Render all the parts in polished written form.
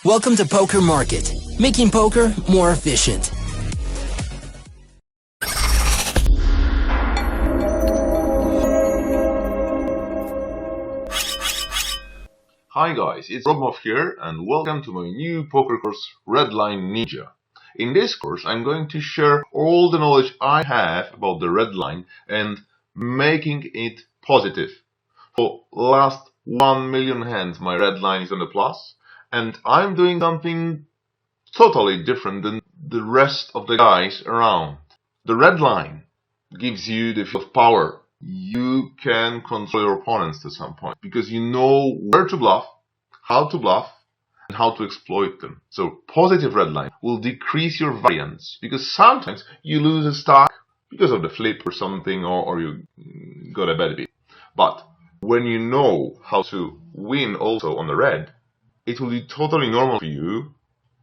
Welcome to Poker Market, making poker more efficient. Hi guys, it's robmaf here and welcome to my new poker course, Redline Ninja. In this course I'm going to share all the knowledge I have about the red line and making it positive. For last 1 million hands my red line is on the plus, and I'm doing something totally different than the rest of the guys around. The red line gives you the feel of power. You can control your opponents to some point because you know where to bluff, and how to exploit them. So positive red line will decrease your variance because sometimes you lose a stack because of the flip or something, or you got a bad beat. But when you know how to win also on the red, it will be totally normal for you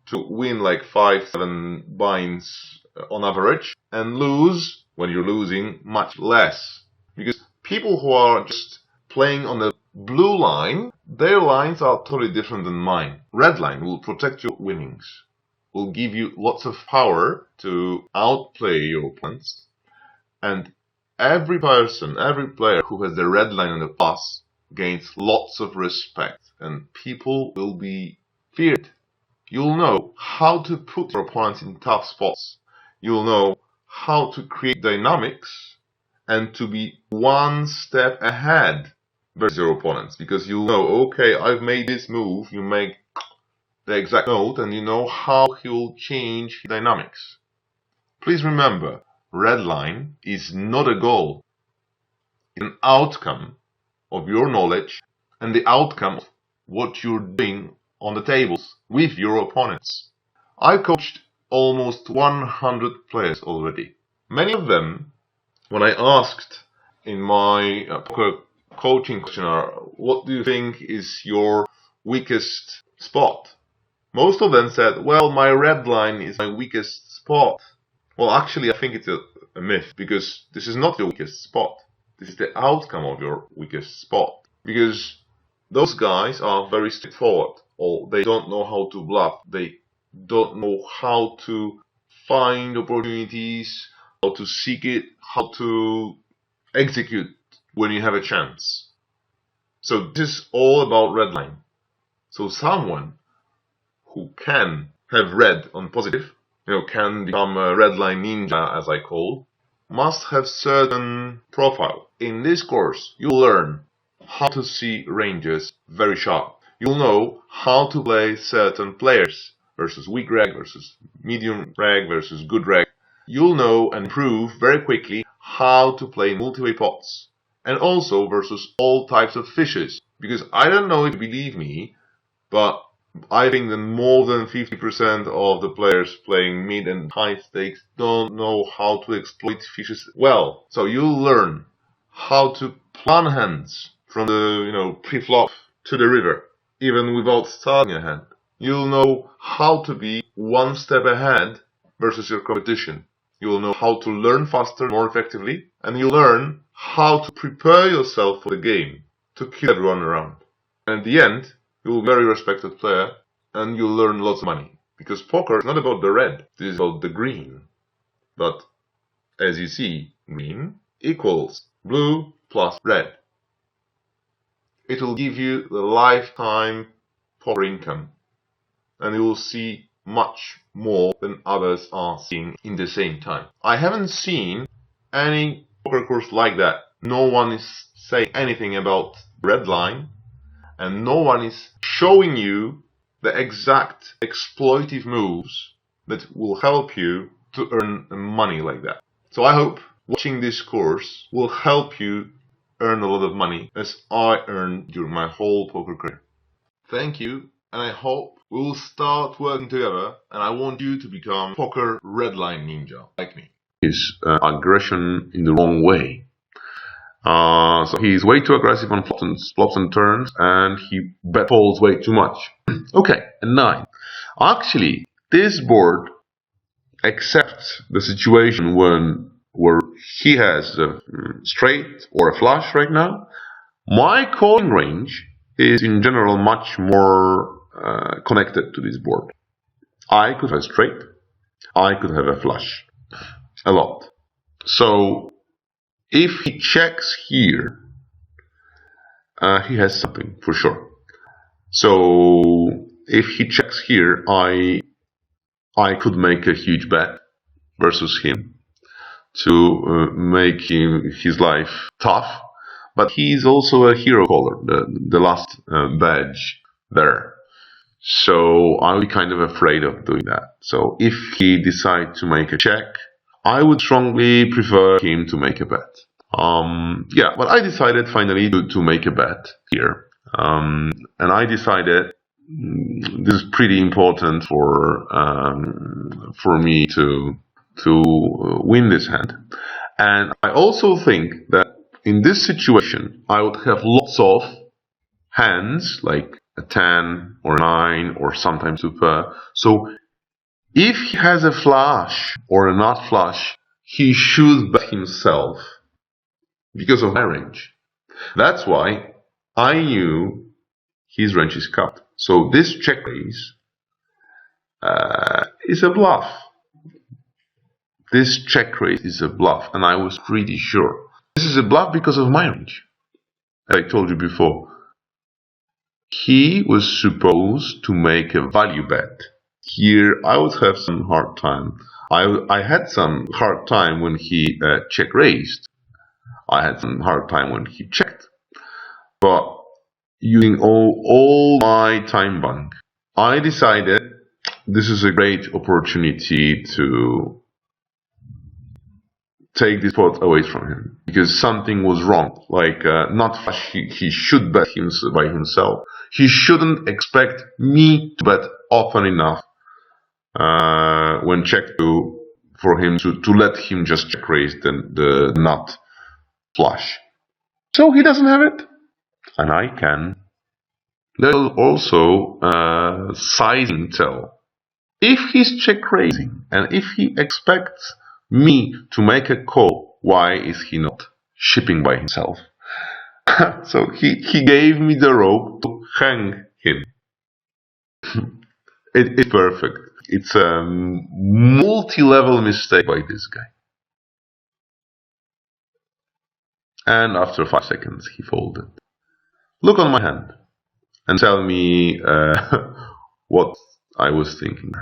to win like 5-7 binds on average and lose when you're losing much less. Because people who are just playing on the blue line, their lines are totally different than mine. Red line will protect your winnings, will give you lots of power to outplay your opponents, and every player who has the red line on the plus gains lots of respect, and people will be feared. You'll know how to put your opponents in tough spots. You'll know how to create dynamics and to be one step ahead versus your opponents, because you'll know, okay, I've made this move, you make the exact note, and you know how he will change dynamics. Please remember, red line is not a goal. It's an outcome of your knowledge and the outcome of what you're doing on the tables with your opponents. I coached almost 100 players already. Many of them, when I asked in my poker coaching questionnaire, what do you think is your weakest spot? Most of them said, well, my red line is my weakest spot. Well, actually, I think it's a myth, because this is not your weakest spot. This is the outcome of your weakest spot. Because those guys are very straightforward, or they don't know how to bluff. They don't know how to find opportunities, how to seek it, how to execute when you have a chance. So this is all about red line. So someone who can have red on positive, can become a Redline Ninja, as I call, must have certain profile. In this course, you'll learn how to see ranges very sharp. You'll know how to play certain players versus weak reg, versus medium reg, versus good reg. You'll know and prove very quickly how to play multi-way pots, and also versus all types of fishes. Because I don't know if you believe me, but I think that more than 50% of the players playing mid and high stakes don't know how to exploit fishes well. So you'll learn how to plan hands from the pre-flop to the river, even without starting a hand. You'll know how to be one step ahead versus your competition. You'll know how to learn faster, more effectively, and you'll learn how to prepare yourself for the game to kill everyone around. And at the end, you'll be a very respected player, and you'll learn lots of money. Because poker is not about the red, it is about the green. But, as you see, green equals blue plus red. It will give you the lifetime poker income, and you will see much more than others are seeing in the same time. I haven't seen any poker course like that. No one is saying anything about red line, and no one is showing you the exact exploitive moves that will help you to earn money like that. So I hope watching this course will help you earn a lot of money, as I earned during my whole poker career. Thank you, and I hope we will start working together, and I want you to become poker redline ninja like me. Is aggression in the wrong way. So he's way too aggressive on flops and turns, and he bet folds way too much. Okay, a 9. Actually, this board accepts the situation where he has a straight or a flush right now. My calling range is in general much more connected to this board. I could have a straight, I could have a flush, a lot. So if he checks here, he has something for sure. So if he checks here, I could make a huge bet versus him to make his life tough. But he's also a hero caller, the last badge there. So I'll be kind of afraid of doing that. So if he decides to make a check, I would strongly prefer him to make a bet. Yeah, but I decided finally to make a bet here. And I decided this is pretty important for me to win this hand. And I also think that in this situation, I would have lots of hands, like a 10 or 9 or sometimes a pair. So if he has a flush or a not flush, he should bet himself because of my range. That's why I knew his range is cut. So this check raise is a bluff. This check raise is a bluff, and I was pretty sure. This is a bluff because of my range. As I told you before, he was supposed to make a value bet. Here I would have some hard time. I had some hard time when he check raised. I had some hard time when he checked. But using all my time bank, I decided this is a great opportunity to take this pot away from him, because something was wrong. Like not flush, he should bet by himself. He shouldn't expect me to bet often enough when check for him to let him just check raise the nut flush. So he doesn't have it, and I can. There's also sizing tell. If he's check raising and if he expects me to make a call, why is he not shipping by himself? So he gave me the rope to hang him. It's perfect. It's a multi-level mistake by this guy. And after 5 seconds, he folded. Look on my hand and tell me what I was thinking.